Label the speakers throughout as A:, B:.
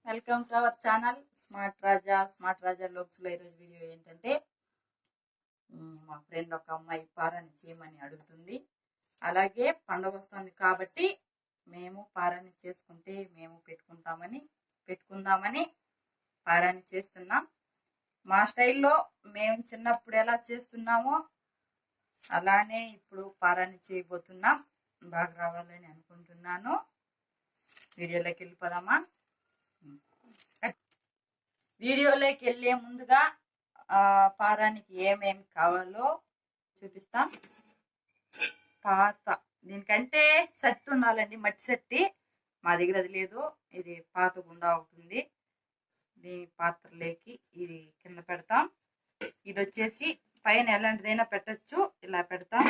A: Welcome to our channel smart Raja looks లో ఈరోజు video ఏంటంటే మా ఫ్రెండ్ ఒక అమ్మాయి పారాని చేయమని అడుగుతుంది. అలాగే పండుగ వస్తుంది కాబట్టి మేము పారాని చేసుకుంటే మేము పెట్టుకుందామని పారాని చేస్తున్నాం. మా స్టైల్లో మేము చిన్నప్పుడు ఎలా చేస్తున్నామో అలానే ఇప్పుడు పారాని చేయబోతున్నాం. బాగా రావాలని అనుకుంటున్నాను. వీడియోలోకి వెళ్ళిపోదామా? వీడియోలోకి వెళ్ళే ముందుగా పారానికి ఏమేమి కావాలో చూపిస్తాం. పాత దీనికంటే సెట్ ఉండాలండి, మట్టి సెట్టి. మా దగ్గర అది లేదు. ఇది పాత గుండా అవుతుంది. దీని పాత్రలోకి ఇది కింద పెడతాం. ఇది వచ్చేసి పైన ఎలాంటిదైనా పెట్టచ్చు. ఇలా పెడతాం.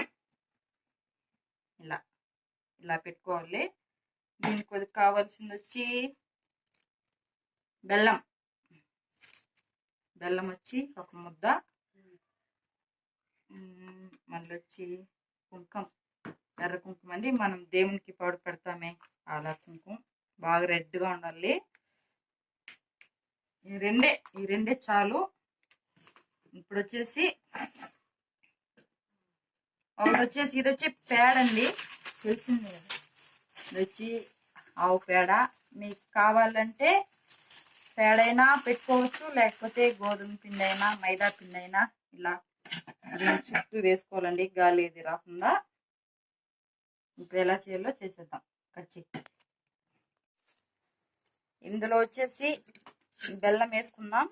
A: ఇలా పెట్టుకోవాలి. దీనికి కొద్దిగా కావాల్సింది వచ్చి బెల్లం వచ్చి ఒక ముద్ద, మళ్ళీ వచ్చి ఎర్ర కుంకుమ అండి. మనం దేవునికి పౌడర్ పెడతామే అలా కుంకుమ, బాగా రెడ్గా ఉండాలి. ఈ రెండే చాలు. ఇప్పుడు వచ్చేసి ఇది వచ్చి పేడ అండి, తెలిసింది కదా. ఇది వచ్చి ఆవు పేడ. మీకు కావాలంటే పేడైనా పెట్టుకోవచ్చు, లేకపోతే గోధుమ పిండి అయినా మైదా పిండి అయినా ఇలా దీని చుట్టూ వేసుకోవాలండి, గాలి ఇది రాకుండా. ఇప్పుడు ఎలా చేయాలో చేసేద్దాం. ఇందులో వచ్చేసి బెల్లం వేసుకుందాం.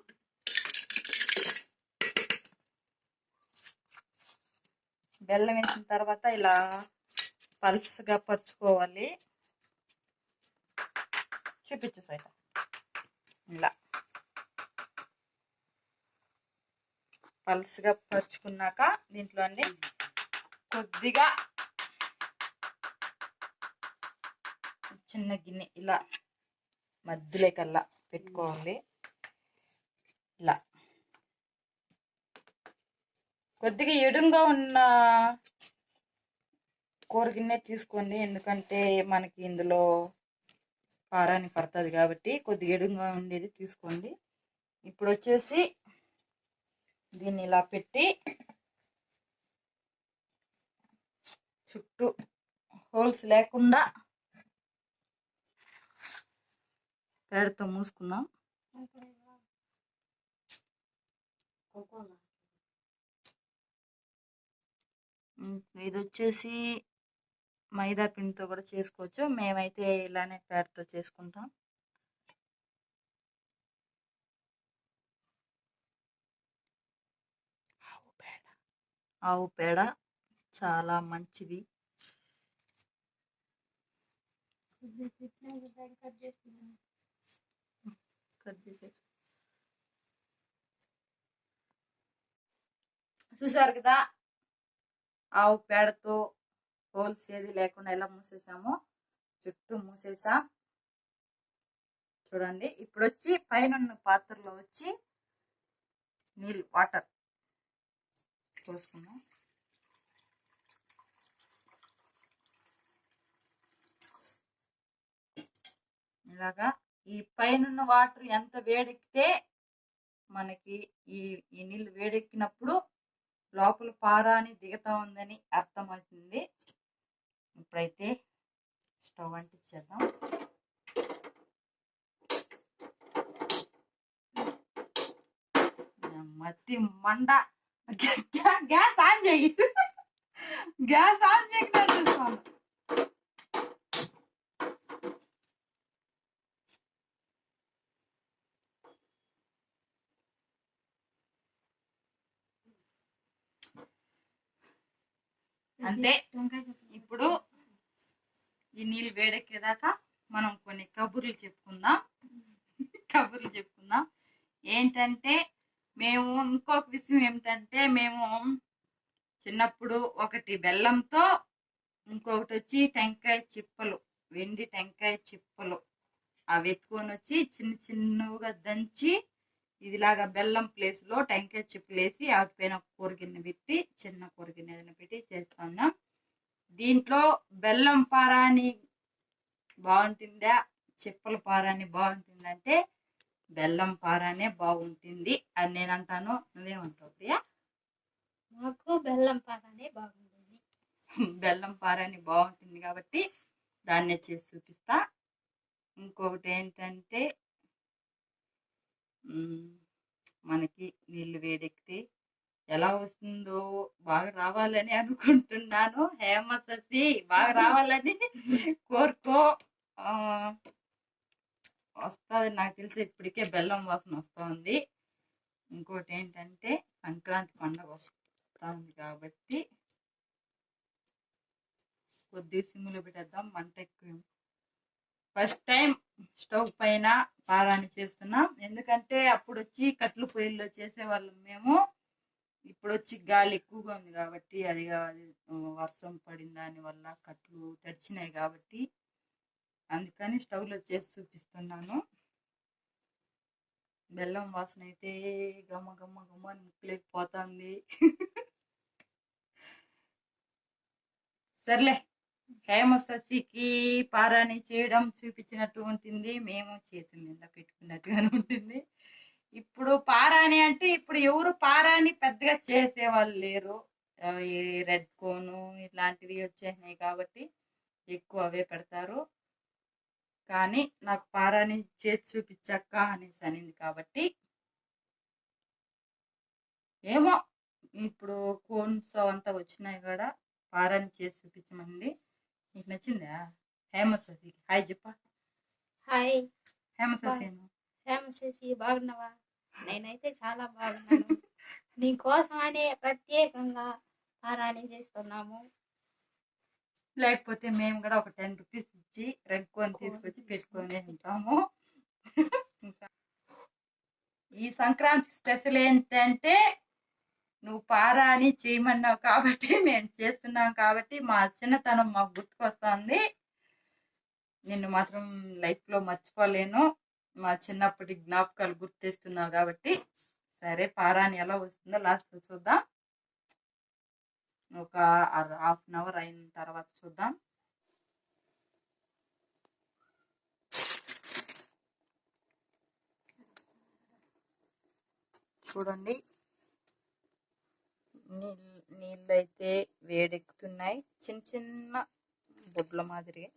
A: బెల్లం వేసిన తర్వాత ఇలా పల్స్గా పరుచుకోవాలి. చూపించు సైతం. ఇలా పల్స్గా పరుచుకున్నాక దీంట్లో అండి కొద్దిగా చిన్న గిన్నె ఇలా మధ్యలోకల్లా పెట్టుకోవాలి. ఇలా కొద్దిగా ఎడుంగా ఉన్న కూర గిన్నె తీసుకోండి, ఎందుకంటే మనకి ఇందులో పారాని పడుతుంది కాబట్టి కొద్దిగా ఎడుంగా ఉండేది తీసుకోండి. ఇప్పుడు వచ్చేసి దీన్ని ఇలా పెట్టి చుట్టూ హోల్స్ లేకుండా పేడతో మూసుకుందాం. ఇది వచ్చేసి మైదా పిండితో కూడా చేసుకోవచ్చు. మేమైతే ఇలానే పేడతో చేసుకుంటాం. ఆవు పేడ చాలా మంచిది. చూసారు కదా, ఆవు పేడతో హోల్స్ ఏది లేకుండా ఎలా మూసేసామో, చుట్టూ మూసేసా. చూడండి. ఇప్పుడు వచ్చి పైన పాత్రలో వచ్చి వాటర్ పోసుకున్నాం. ఇలాగా ఈ పైన వాటర్ ఎంత వేడెక్కితే మనకి ఈ నీళ్ళు వేడెక్కినప్పుడు లోపల పారాని దిగుతా ఉందని అర్థమవుతుంది. ఇప్పుడైతే stove అంటించేద్దాం. Matti Manda. Gas on చేయి. గ్యాస్ ఆన్ చేయకుండా చూసుకోండి. అంతే. ఇప్పుడు ఈ నీళ్ళు వేడెక్కేదాకా మనం కొన్ని కబుర్లు చెప్పుకుందాం. ఏంటంటే ఇంకొక విషయం ఏమిటంటే, మేము చిన్నప్పుడు ఒకటి బెల్లంతో, ఇంకొకటి వచ్చి టెంకాయ చిప్పలు, వెండి టెంకాయ చిప్పలు అవి ఎత్తుకొని వచ్చి చిన్నగా దంచి ఇదిలాగా బెల్లం ప్లేస్ లో టెంకాయ చిప్పలు వేసి వాటిపైన కూరగిన్నె పెట్టి, చిన్న కూరగిన్నె ఏదైనా పెట్టి చేస్తా ఉన్నాం. దీంట్లో బెల్లం పారాని బాగుంటుందా, చిప్పల పారాని బాగుంటుందంటే బెల్లం పారానే బాగుంటుంది అని నేను అంటాను. నువ్వేమంటావు ప్రియా?
B: నాకు బెల్లం పాలనే బాగుంటుంది.
A: బెల్లం పారాని బాగుంటుంది కాబట్టి దాన్నే చేసి చూపిస్తా. ఇంకొకటి ఏంటంటే మనకి నీళ్ళు వేడెక్కితే ఎలా వస్తుందో బాగా రావాలని అనుకుంటున్నాను. హేమశశి బాగా రావాలని కోరుకో. వస్తుంది నాకు తెలిసి, ఇప్పటికే బెల్లం వాసన వస్తుంది. ఇంకోటి ఏంటంటే సంక్రాంతి పండుగ వస్తుంది కాబట్టి కొద్దిగా సిమ్లో పెట్టేద్దాం, మంట ఎక్కువ. ఫస్ట్ టైం స్టవ్ పైన పారాని చేస్తున్నాం, ఎందుకంటే అప్పుడు వచ్చి కట్లు పొయ్యిల్లో చేసేవాళ్ళం మేము. ఇప్పుడు వచ్చి గాలి ఎక్కువగా ఉంది కాబట్టి, అది వర్షం పడిన దాని వల్ల కట్లు తడిచినాయి కాబట్టి అందుకని స్టవ్లో చేసి చూపిస్తున్నాను. బెల్లం వాసన అయితే గమ్మ గమ్మ గమ్మ అని ముక్కులేకపోతుంది. సర్లే, హేమశశికి పారాని చేయడం చూపించినట్టు ఉంటుంది, మేము చేతుల నిండా పెట్టుకున్నట్టుగానే ఉంటుంది. ఇప్పుడు పారాని అంటే ఇప్పుడు ఎవరు పారాని పెద్దగా చేసేవాళ్ళు లేరు. ఈ రెడ్ కోను ఇట్లాంటివి వచ్చేసినాయి కాబట్టి ఎక్కువ అవే పెడతారు. కానీ నాకు పారాని చేసి చూపించాక అనేసి అనింది కాబట్టి ఏమో, ఇప్పుడు కోన్స్ అంతా వచ్చినాయి కూడా పారాని చేసి చూపించమండి. నీకు నచ్చిందా? హేమశశి హాయ్ చెప్ప.
B: హాయ్
A: హేమశశి
B: బాగున్నావా? నేనైతే చాలా బాగున్నాను. నీకోసమనే ప్రత్యేకంగా పారాని చేస్తున్నాము.
A: లేకపోతే మేము కూడా ఒక 10 రూపీస్ ఇచ్చి రెడ్ కోన్ తీసుకొచ్చి పెట్టుకొని ఉంటాము. ఈ సంక్రాంతి స్పెషల్ ఏంటంటే నువ్వు పారాని చేయమన్నావు కాబట్టి మేము చేస్తున్నాం కాబట్టి మా చిన్నతనం మాకు గుర్తుకొస్తుంది. నిన్ను మాత్రం లైఫ్లో మర్చిపోలేను. మా చిన్నప్పటి జ్ఞాపకాలు గుర్తిస్తున్నావు కాబట్టి సరే, పారాని ఎలా వస్తుందో లాస్ట్లో చూద్దాం. ఒక హాఫ్ అన్ అవర్ అయిన తర్వాత చూద్దాం. చూడండి, నీళ్ళు అయితే వేడెక్కుతున్నాయి. చిన్న చిన్న బొడ్ల మాదిరిగా,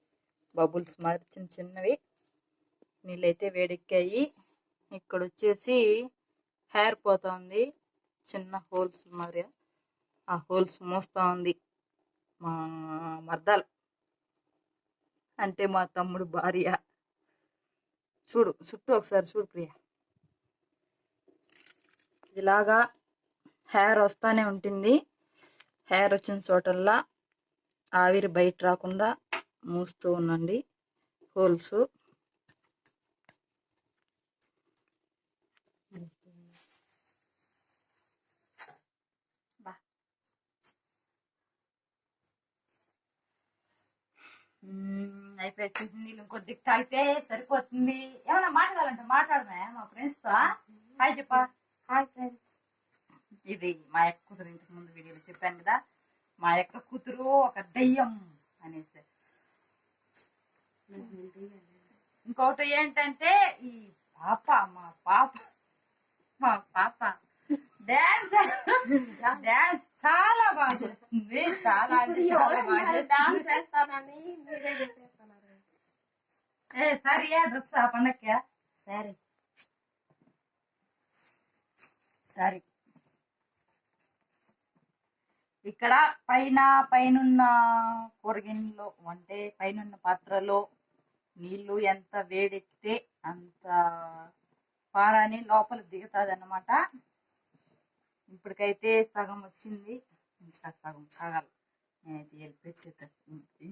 A: బబుల్స్ మాదిరి చిన్న చిన్నవి నీళ్ళైతే వేడెక్కాయి. ఇక్కడ వచ్చేసి హెయిర్ పోతుంది, చిన్న హోల్స్ మాదిరిగా. ఆ హోల్స్ మోస్తా ఉంది మా మర్దాలు, అంటే మా తమ్ముడు భార్య. చూడు చుట్టూ ఒకసారి చూడు ప్రియ. ఇలాగా హెయిర్ వస్తానే ఉంటుంది. హెయిర్ వచ్చిన చోటల్లా ఆవిరి బయట రాకుండా మూస్తూ ఉండండి హోల్స్. అయిపోయి నీళ్ళు కొద్దిగా తాగితే సరిపోతుంది. ఏమన్నా మాట్లాడాలంటే మాట్లాడమే మా ఫ్రెండ్స్తో. హాయ్ చెప్పా.
B: Hi friends.
A: ఇది మా యొక్క కూతురు, ఇంతకు ముందు వీడియోలో చెప్పాను కదా, మా యొక్క కూతురు ఒక దయ్యం అనేసి. ఇంకొకటి ఏంటంటే ఈ మా పాప డాన్స్ చాలా బాగా చేస్తుంది. చాలా సరే డ్రెస్ ఆ పండక్కి సరే సరే. ఇక్కడ పైనున్న కూరగిన్నెలో అంటే పైనున్న పాత్రలో నీళ్లు ఎంత వేడెక్కితే అంత పారాని లోపల దిగుతుంది అన్నమాట. ఇప్పటికైతే సగం వచ్చింది, ఇంకా సగం కాగాలి. నేనైతే వెళ్ళిపెట్టేస్తుంది,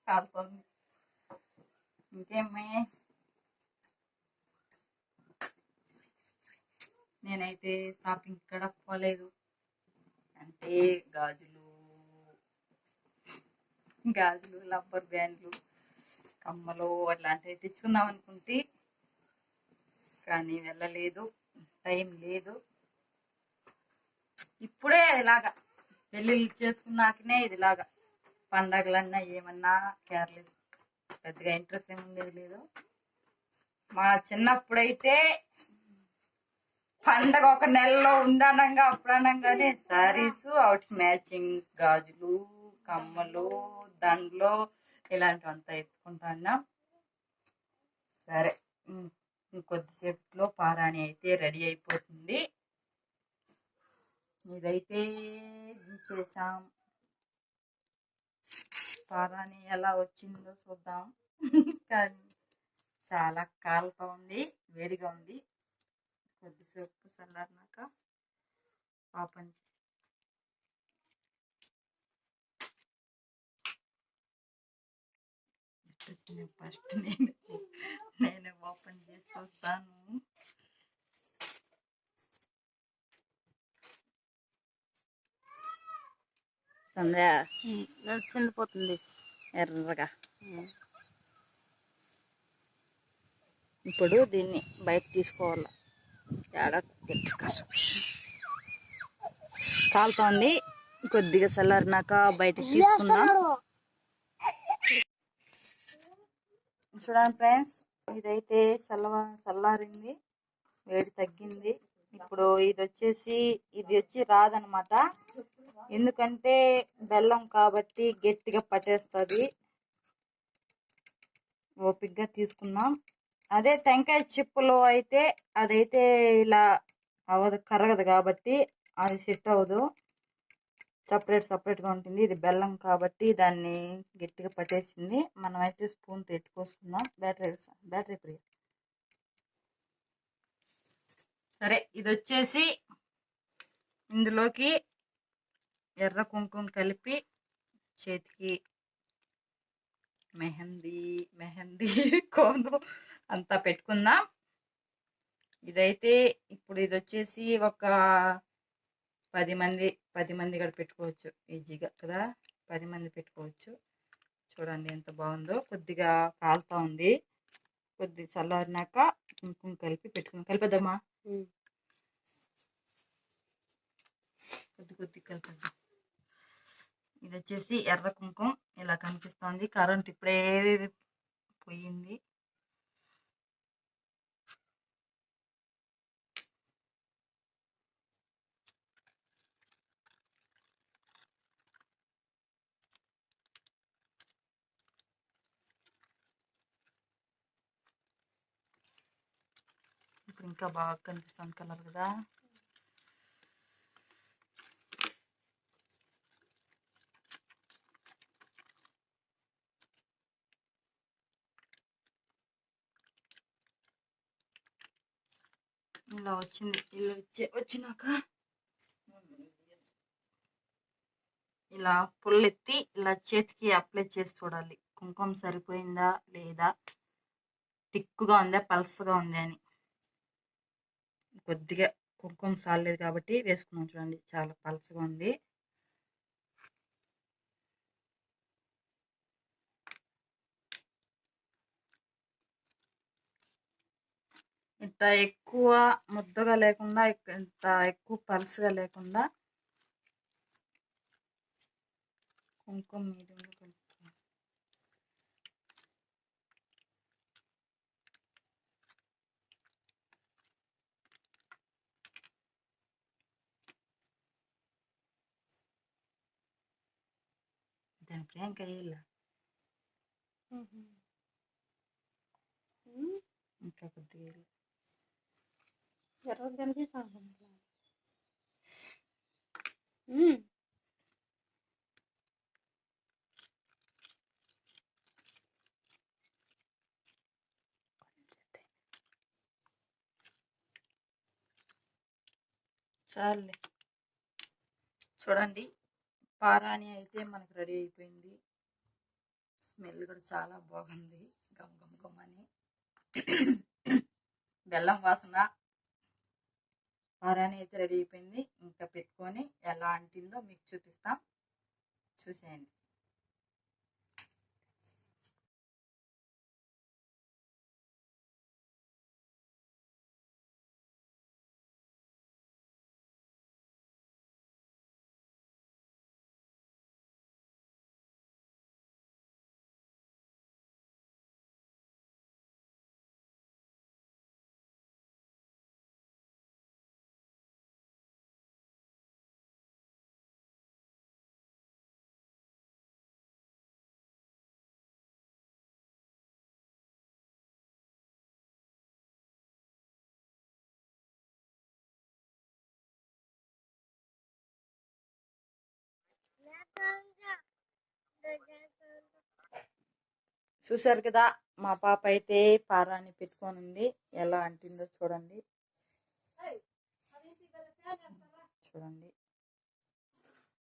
A: కాలుతుంది. ఇంకేమే, నేనైతే షాపింగ్ ఇక్కడ పోలేదు. అంటే గాజులు రబ్బర్ బ్యాండ్లు కమ్మలు అట్లాంటివి తెచ్చుకుందాం అనుకుంటే కానీ వెళ్ళలేదు, టైం లేదు. ఇప్పుడే ఇలాగా పెళ్ళిళ్ళు చేసుకున్నాకనే ఇదిలాగా పండగలన్నా ఏమన్నా కేర్లెస్, పెద్దగా ఇంట్రెస్ట్ ఏమి ఉండేది లేదు. మా చిన్నప్పుడైతే పండగ ఒక నెలలో ఉందనంగా అప్పుడనంగానే శారీస్ వాటికి మ్యాచింగ్ గాజులు కమ్మలు దండలు ఇలాంటివంతా ఎత్తుకుంటున్నా. సరే ఇంకొద్దిసేపులో పారాణి అయితే రెడీ అయిపోతుంది. ఇదైతే దించేసాం. పారాణి ఎలా వచ్చిందో చూద్దాం. కానీ చాలా కాలుతా ఉంది, వేడిగా ఉంది. కొద్దిసేపు చల్లారినాక ఓపెన్ ఫస్ట్ నేను ఓపెన్ చేసి చూస్తాను.
B: చెందిపోతుంది
A: ఎర్రగా. ఇప్పుడు దీన్ని బయట తీసుకోవాలి. కాలుతోంది, కొద్దిగా చల్లారినాక బయటకు తీసుకుందాం. చూడండి ఫ్రెండ్స్, ఇదైతే చల్లారింది, వేడి తగ్గింది. ఇప్పుడు ఇది వచ్చి రాదనమాట, ఎందుకంటే బెల్లం కాబట్టి గట్టిగా పట్టేస్తుంది. ఓపిగ్గా తీసుకుందాం. అదే టెంకాయ చిప్పలో అయితే అదైతే ఇలా అవ్వదు, కరగదు కాబట్టి అది సెట్ అవ్వదు, సపరేట్గా ఉంటుంది. ఇది బెల్లం కాబట్టి దాన్ని గట్టిగా పట్టేసింది. మనం అయితే స్పూన్తో ఎత్తుకొస్తున్నాం. Battery free. సరే, ఇది వచ్చేసి ఇందులోకి ఎర్ర కుంకుమ కలిపి చేతికి మెహందీ కోను అంతా పెట్టుకుందాం. ఇదైతే ఇప్పుడు ఇది వచ్చేసి ఒక 10 మంది కూడా పెట్టుకోవచ్చు ఈజీగా కదా. 10 మంది పెట్టుకోవచ్చు. చూడండి ఎంత బాగుందో. కొద్దిగా కాలుతా ఉంది, కొద్దిగా చల్లారినాక కుంకుమ కలిపి పెట్టుకుందాం. కలిపేద్దామా? కొద్ది కలిపేద్దాం. ఇది వచ్చేసి ఎర్ర కుంకుమ ఇలా కనిపిస్తోంది. కరెంట్ ఇప్పుడే పోయింది. ఇప్పుడు ఇంకా బాగా కనిపిస్తుంది కలర్ కదా. ఇలా వచ్చింది. ఇలా వచ్చినాక ఇలా పుల్లెత్తి ఇలా చేతికి అప్లై చేసి చూడాలి, కుంకుమ సరిపోయిందా లేదా, తిక్కుగా ఉందా పల్సగా ఉందా అని. కొద్దిగా కుంకుమ సాలేదు కాబట్టి వేసుకున్నాం. చూడండి చాలా పల్సగా ఉంది. ఇంత ఎక్కువ ముద్దగా లేకుండా, ఇంత ఎక్కువ పల్సగా లేకుండా కుంకుమ మీడియంలో కలుపుకోవాలి. దాని ప్రియాంక ఇలా ఇంకా కొద్దిగా
B: ఎర్ర కనిపిస్తుంది.
A: చాలే. చూడండి, పారాని అయితే మనకు రెడీ అయిపోయింది. స్మెల్ కూడా చాలా బాగుంది, గమ్ గమ్ గమ్ అని. బెల్లం వాసన. పారాని అయితే రెడీ అయిపోయింది. ఇంకా పెట్టుకొని ఎలా అంటిందో మీకు చూపిస్తాం, చూసేయండి. చూసారు కదా, మా పాప అయితే పారాని పెట్టుకొని ఉంది. ఎలా అంటిందో చూడండి. చూడండి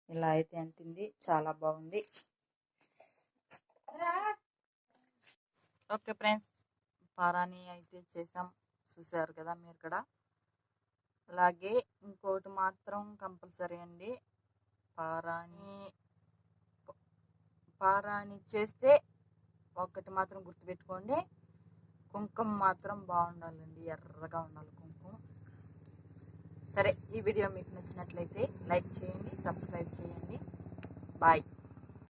A: ఇలా అయితే అంటింది, చాలా బాగుంది. ఓకే ఫ్రెండ్స్, పారాని అయితే చేసాం, చూసారు కదా మీరు కూడా. అలాగే ఇంకోటి మాత్రం కంపల్సరీ అండి, పారాని చేస్తే ఒకటి మాత్రం గుర్తుపెట్టుకోండి, కుంకుమ మాత్రం బాగుండాలండి, ఎర్రగా ఉండాలి కుంకుమ. సరే, ఈ వీడియో మీకు నచ్చినట్లయితే లైక్ చేయండి, సబ్స్క్రైబ్ చేయండి. బాయ్.